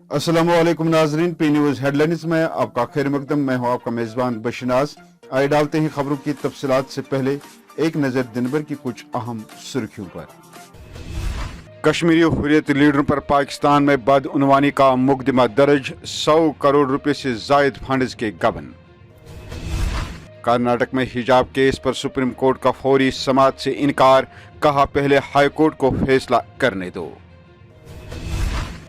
अस्सलामुअलैकुम नाजरीन, P news headlines में आपका खैर मकदम। मैं हूँ आपका मेज़बान बशनाज। आइए डालते हैं खबरों की तफसीलात से पहले एक नज़र दिन भर की कुछ अहम सुर्खियों पर। कश्मीरी हुर्रियत लीडरों पर पाकिस्तान में बदउनवानी का मुकदमा दर्ज, 100 करोड़ रुपए से जायद फंड्स के गबन। कर्नाटक में हिजाब केस पर सुप्रीम कोर्ट का फौरी समाअत से इनकार, कहा पहले हाई कोर्ट को फैसला करने दो।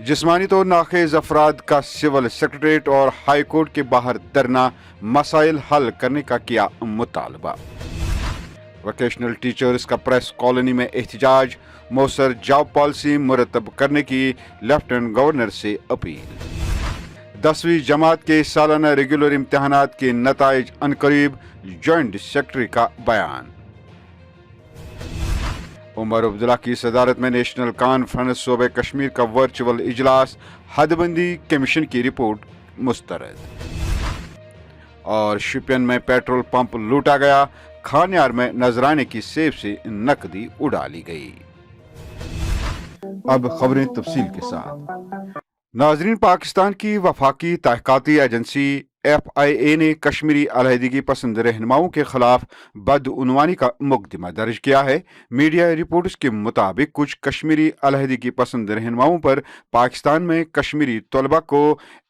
जिस्मानी तौर नाखेज अफराद का सिविल सेक्रेटरीट और हाई कोर्ट के बाहर धरना, मसाइल हल करने का किया मुतालबा। वोकेशनल टीचर्स का प्रेस कॉलोनी में एहतजाज, मौसर जॉब पॉलिसी मुरतब करने की लेफ्टिनेंट गवर्नर से अपील। 10वीं जमात के सालाना रेगुलर इम्तहानात के नताइज अनकरीब, जॉइंट सेक्रेटरी का बयान। उमर अब्दुल्ला की सदारत में नेशनल कॉन्फ्रेंस सूबे कश्मीर का वर्चुअल इजलास, हदबंदी कमीशन की रिपोर्ट मुस्तरद। और शिपियन में पेट्रोल पंप लूटा गया, खानियार में नजराने की सेब से नकदी उड़ा ली गई। अब खबरें तफसील के साथ। नाजरीन, पाकिस्तान की वफाकी तहकीकाती एजेंसी FIA ने कश्मीरी अलहदगी पसंद रहनुमाओं के खिलाफ बदउनवानी का मुकदमा दर्ज किया है। मीडिया रिपोर्ट्स के मुताबिक कुछ कश्मीरी अलहदगी पसंद रहनुमाओं पर पाकिस्तान में कश्मीरी तलबा को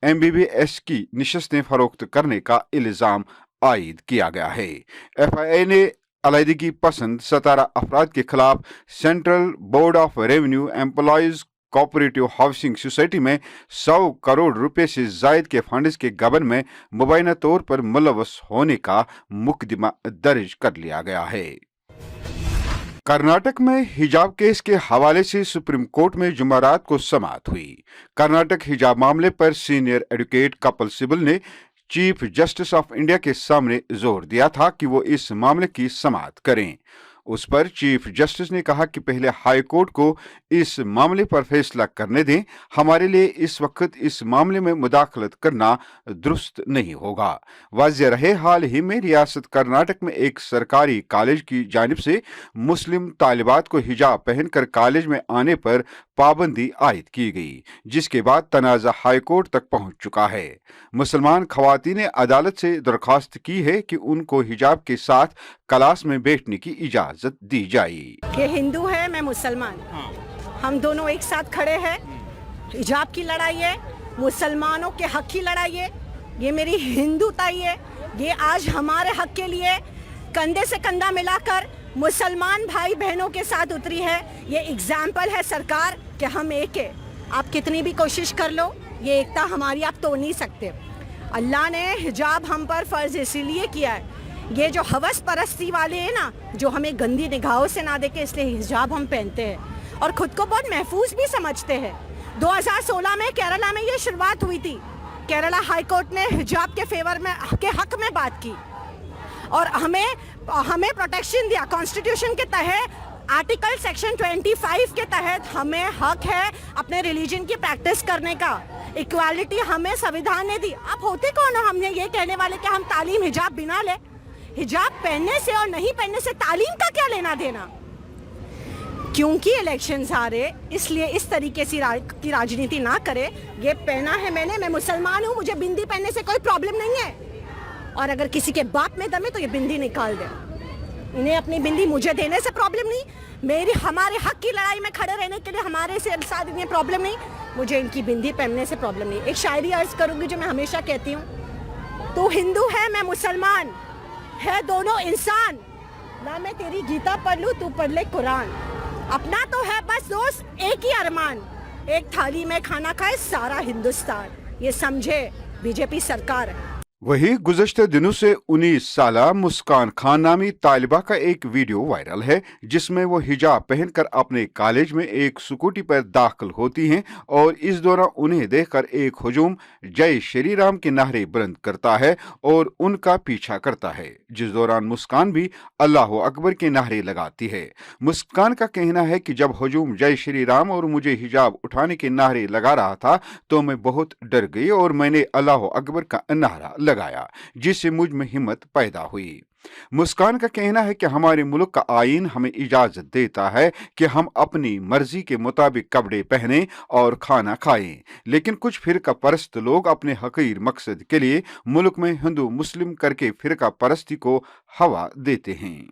MBBS की निशस्तें फरोख्त करने का इल्ज़ाम आयद किया गया है। FIA ने अलहदगी पसंद 17 अफराद के खिलाफ central board of revenue employees cooperative housing society में 100 करोड़ रुपए से जायद के फंड्स के गबन में मुबैना तौर पर मुलव्वस होने का मुकदमा दर्ज कर लिया गया है। कर्नाटक में हिजाब केस के हवाले से सुप्रीम कोर्ट में जुमेरात को समाअत हुई। कर्नाटक हिजाब मामले पर सीनियर एडवोकेट कपिल सिब्बल ने चीफ जस्टिस ऑफ इंडिया के सामने जोर दिया था कि वो इस मामले की समाअत करें। उस पर चीफ जस्टिस ने कहा कि पहले हाई कोर्ट को इस मामले पर फैसला करने दें। हमारे लिए इस वक्त इस मामले में मुदाखलत करना दुरुस्त नहीं होगा। वाज़ेह रहे, हाल ही में रियासत कर्नाटक में एक सरकारी कॉलेज की जानिब से मुस्लिम तालिबात को हिजाब पहनकर कॉलेज में आने पर पाबंदी आयद की गई, जिसके बाद तनाज़ा हाई कोर्ट तक पहुंच चुका है। मुसलमान खवातीन ने अदालत से दरख्वास्त की है कि उनको हिजाब के साथ क्लास में बैठने की इजाजत दी जाए। ये हिंदू है, मैं मुसलमान, हम दोनों एक साथ खड़े हैं। हिजाब की लड़ाई है, मुसलमानों के हक की लड़ाई है, ये मेरी हिंदूताई है। ये आज हमारे हक के लिए कंधे से कंधा मिलाकर मुसलमान भाई बहनों के साथ उतरी है। ये एग्जाम्पल है सरकार कि हम एक है। आप कितनी भी कोशिश कर लो, ये एकता हमारी आप तोड़ नहीं सकते। अल्लाह ने हिजाब हम पर फ़र्ज इसीलिए किया है, ये जो हवस परस्ती वाले हैं ना, जो हमें गंदी निगाहों से ना देखे, इसलिए हिजाब हम पहनते हैं और ख़ुद को बहुत महफूज भी समझते हैं। 2016 में केरला में ये शुरुआत हुई थी। केरला हाई कोर्ट ने हिजाब के फेवर में, के हक में बात की और हमें प्रोटेक्शन दिया। कॉन्स्टिट्यूशन के तहत आर्टिकल सेक्शन 25 के तहत हमें हक है अपने रिलीजन की प्रैक्टिस करने का। इक्वालिटी हमें संविधान ने दी। आप होते कौन हो हमने ये कहने वाले कि हम तालीम हिजाब बिना ले? हिजाब पहनने से और नहीं पहनने से तालीम का क्या लेना देना? क्योंकि इलेक्शंस आ रहे, इसलिए इस तरीके से की राजनीति ना करे। ये पहना है मैंने, मैं मुसलमान हूँ, मुझे बिंदी पहनने से कोई प्रॉब्लम नहीं है। और अगर किसी के बाप में दम है तो ये बिंदी निकाल दे। इन्हें अपनी बिंदी मुझे देने से प्रॉब्लम नहीं, मेरी हमारे हक की लड़ाई में खड़े रहने के लिए हमारे से साथ इन्हें प्रॉब्लम नहीं, मुझे इनकी बिंदी पहनने से प्रॉब्लम नहीं। एक शायरी अर्ज करूँगी जो मैं हमेशा कहती हूँ, तू हिंदू है मैं मुसलमान, है दोनों इंसान, ना मैं तेरी गीता पढ़ लूँ तू पढ़ ले कुरान। अपना तो है बस दोस्त एक ही अरमान, एक थाली में खाना खाए सारा हिंदुस्तान, ये समझे बीजेपी सरकार। वही गुज़श्ते दिनों से 19 साला मुस्कान खान नामी तालिबा का एक वीडियो वायरल है, जिसमें वो हिजाब पहनकर अपने कॉलेज में एक स्कूटी पर दाखिल होती हैं और इस दौरान उन्हें देखकर एक हुजूम जय श्री राम के नारे बुलंद करता है और उनका पीछा करता है, जिस दौरान मुस्कान भी अल्लाह अकबर के नारे लगाती है। मुस्कान का कहना है कि जब हुजूम जय श्री राम और मुझे हिजाब उठाने के नारे लगा रहा था तो मैं बहुत डर गई और मैंने अल्लाह अकबर का नारा लगाया, जिससे मुझ में हिम्मत पैदा हुई। मुस्कान का कहना है कि हमारे मुल्क का आइन हमें इजाजत देता है कि हम अपनी मर्जी के मुताबिक कपड़े पहने और खाना खाएं, लेकिन कुछ फिरका परस्त लोग अपने हकीर मकसद के लिए मुल्क में हिंदू मुस्लिम करके फिरका परस्ती को हवा देते हैं।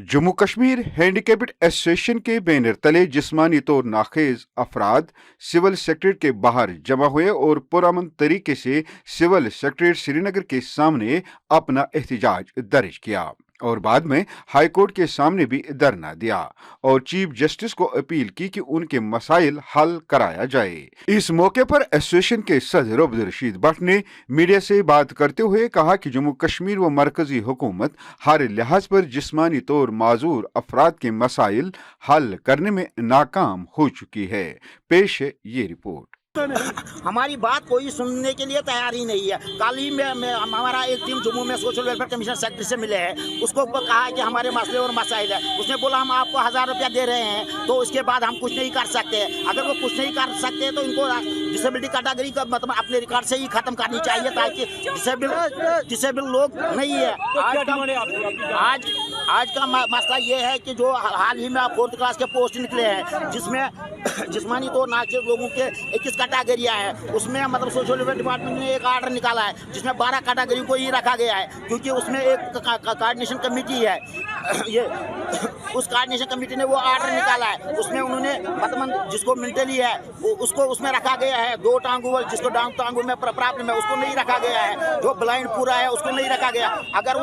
जम्मू कश्मीर हैंडीकैप्ड एसोसिएशन के बैनर तले जिस्मानी तौर नाखेज अफराद सिविल सेक्रेटरीट के बाहर जमा हुए और पुरअमन तरीके से सिविल सेक्रेटरीट श्रीनगर के सामने अपना एहतजाज दर्ज किया और बाद में हाई कोर्ट के सामने भी धरना दिया और चीफ जस्टिस को अपील की कि उनके मसाइल हल कराया जाए। इस मौके पर एसोसिएशन के सदर अब्दुल रशीद भट्ट ने मीडिया से बात करते हुए कहा कि जम्मू कश्मीर व मरकजी हुकूमत हर लिहाज पर जिस्मानी तौर माजूर अफराद के मसाइल हल करने में नाकाम हो चुकी है। पेश है ये रिपोर्ट। हमारी बात कोई सुनने के लिए तैयार ही नहीं है। कल ही में हमारा एक टीम जम्मू में सोशल वेलफेयर कमीशन सेक्रेटरी से मिले हैं, उसको कहा है कि हमारे मसले और मसाइल है। उसने बोला हम आपको 1000 रुपया दे रहे हैं तो उसके बाद हम कुछ नहीं कर सकते। अगर वो कुछ नहीं कर सकते तो इनको डिसेबिलिटी कैटेगरी का मतलब अपने रिकॉर्ड से ही खत्म करनी चाहिए ताकि डिसेबल लोग नहीं है। आज का मसला ये है कि जो हाल ही में 4th क्लास के पोस्ट निकले हैं जिसमें जिस्मानी तौर नाखिज लोगों के 21 कैटेगरियाँ है, उसमें मतलब सोशल वेलफेयर डिपार्टमेंट ने एक आर्डर निकाला है जिसमें 12 कैटेगरी को ही रखा गया है क्योंकि उसमें एक कोऑर्डिनेशन कमेटी है। ये उस कोऑर्डिनेशन कमेटी ने वो आर्डर निकाला है, उसमें उन्होंने मतलब जिसको मेंटली है उसको उसमें रखा गया है। 2 टांगू जिसको टांगू में प्रॉब्लम है उसको नहीं रखा गया है। जो ब्लाइंड पूरा है उसको नहीं रखा गया। अगर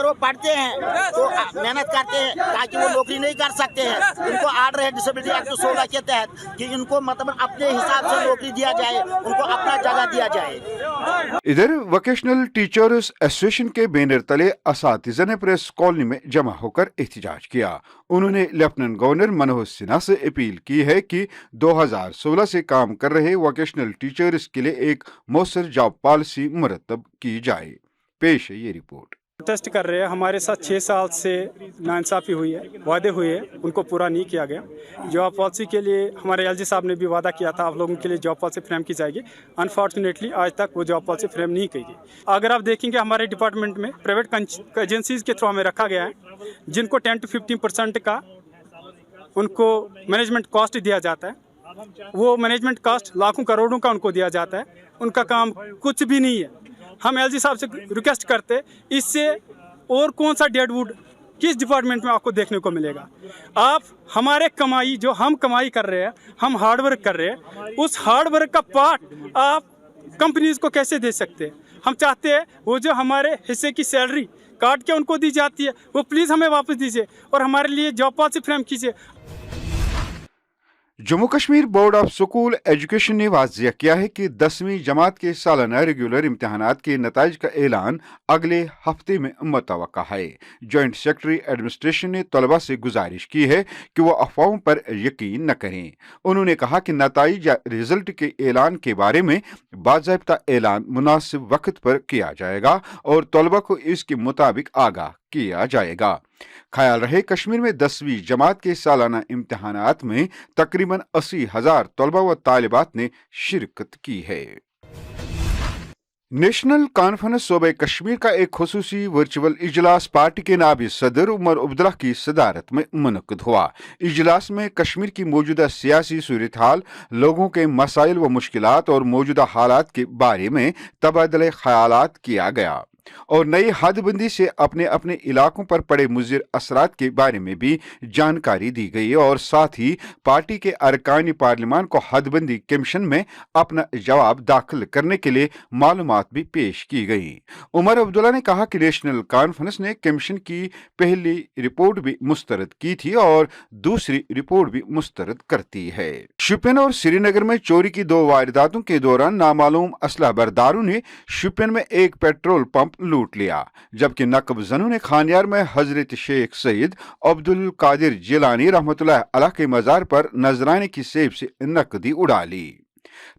वो पढ़ते हैं तो मेहनत करते हैं ताकि वो नौकरी नहीं कर सकते हैं। इनको आर्डर है डिसेबिलिटी एक्ट 16 के तहत कि इनको मतलब अपने हिसाब से नौकरी दिया जाए, उनको अपना जगह दिया जाए। इधर वोकेशनल टीचर्स एसोसिएशन के बैनर तले असातिज़ा ने प्रेस कॉलोनी में जमा होकर एहतजाज किया। उन्होंने लेफ्टिनेंट गवर्नर मनोहर सिन्हा से अपील की है कि 2016 से काम कर रहे वोकेशनल टीचर्स के लिए एक मौसर जॉब पॉलिसी मुरतब की जाए। पेश है ये रिपोर्ट। प्रोटेस्ट कर रहे हैं। हमारे साथ 6 साल से नाइंसाफ़ी हुई है, वादे हुए हैं, उनको पूरा नहीं किया गया। जॉब पॉलिसी के लिए हमारे एलजी साहब ने भी वादा किया था आप लोगों के लिए जॉब पॉलिसी फ्रेम की जाएगी। अनफॉर्चुनेटली आज तक वो जॉब पॉलिसी फ्रेम नहीं की गई। अगर आप देखेंगे हमारे डिपार्टमेंट में प्राइवेट एजेंसीज के थ्रू हमें रखा गया है जिनको 10 to 15% का उनको मैनेजमेंट कॉस्ट दिया जाता है। वो मैनेजमेंट कॉस्ट लाखों करोड़ों का उनको दिया जाता है, उनका काम कुछ भी नहीं है। हम एलजी साहब से रिक्वेस्ट करते इससे और कौन सा डेडवुड किस डिपार्टमेंट में आपको देखने को मिलेगा। आप हमारे कमाई जो हम कमाई कर रहे हैं, हम हार्ड वर्क कर रहे हैं, उस हार्ड वर्क का पार्ट आप कंपनीज को कैसे दे सकते हैं। हम चाहते हैं वो जो हमारे हिस्से की सैलरी काट के उनको दी जाती है वो प्लीज़ हमें वापस दीजिए और हमारे लिए जॉब पॉलिसी फ्रेम कीजिए। Jammu Kashmir board of school education ने वाज़िया किया है कि 10वीं जमात के सालाना रेगुलर इम्तहानात के नताइज का ऐलान अगले हफ्ते में मुतवक्का है। जॉइंट सेक्रेटरी एडमिनिस्ट्रेशन ने तलबा से गुजारिश की है कि वो अफवाहों पर यकीन न करें। उन्होंने कहा कि नताइज या रिजल्ट के ऐलान के बारे में बाज़ाब्ता ऐलान मुनासिब वक्त पर किया जाएगा और तलबा को इसके मुताबिक आगाह किया जाएगा। ख्याल रहे कश्मीर में 10वीं जमात के सालाना इम्तहानात में तकरीबन 80,000 तलबा व तालिबात ने शिरकत की है। नेशनल कॉन्फ्रेंस सूबे कश्मीर का एक खुसूसी वर्चुअल इजलास पार्टी के नायब सदर उमर अब्दुल्ला की सदारत में मुनक्किद हुआ। इजलास में कश्मीर की मौजूदा सियासी सूरत हाल, लोगों के मसाइल व मुश्किलात और मौजूदा हालात के बारे में तबादले ख्यालात किया गया और नई हदबंदी से अपने अपने इलाकों पर पड़े मुज़िर असरात के बारे में भी जानकारी दी गई और साथ ही पार्टी के अरकान पार्लियामान को हदबंदी कमीशन में अपना जवाब दाखिल करने के लिए मालूमात भी पेश की गई। उमर अब्दुल्ला ने कहा कि नेशनल कॉन्फ्रेंस ने कमीशन की पहली रिपोर्ट भी मुस्तरद की थी और दूसरी रिपोर्ट भी मुस्तरद करती है। शोपियान और श्रीनगर में चोरी की 2 वारदातों के दौरान नामालूम असलह बरदारों ने शोपियान में एक पेट्रोल पंप लूट लिया, जबकि नकबजनों ने खानियार में हजरत शेख सईद अब्दुल कादिर जिलानी रहमतुल्लाह अलैह के मज़ार पर नजराने की सेब से नकदी उड़ा ली।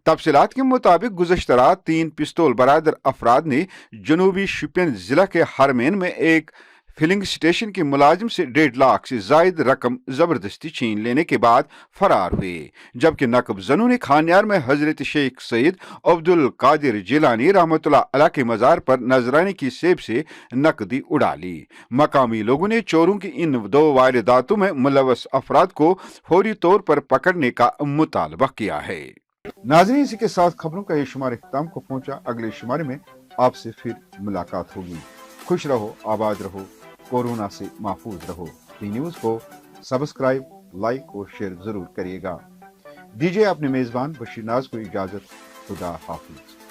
तफसीलात के मुताबिक गुज़श्ता रात 3 पिस्तौल बरादर अफराद ने जनूबी शोपियान जिला के हरमैन में एक फिलिंग स्टेशन के मुलाजिम से 1.5 लाख से जायद रकम जबरदस्ती छीन लेने के बाद फरार हुए, जबकि नकब जनों ने खानियार में हजरत शेख सैयद अब्दुल कादिर जिलानी रहमतुल्लाह अलैह के मज़ार पर नजराने की सेब से नकदी उड़ा ली। मकामी लोगों ने चोरों की इन 2 वारदातों में मुलव्वस अफराद को फौरी तौर पर पकड़ने का मुतालबा किया है। नाज़रीन, इसी के साथ खबरों का ये शुमार इख्तिताम को पहुंचा। अगले शुमारे में आपसे फिर मुलाकात होगी। खुश रहो, आबाद रहो, कोरोना से महफूज रहो। टी न्यूज़ को सब्सक्राइब, लाइक और शेयर जरूर करिएगा। दीजिए अपने मेजबान बशीर नाज को इजाजत। खुदा हाफिज।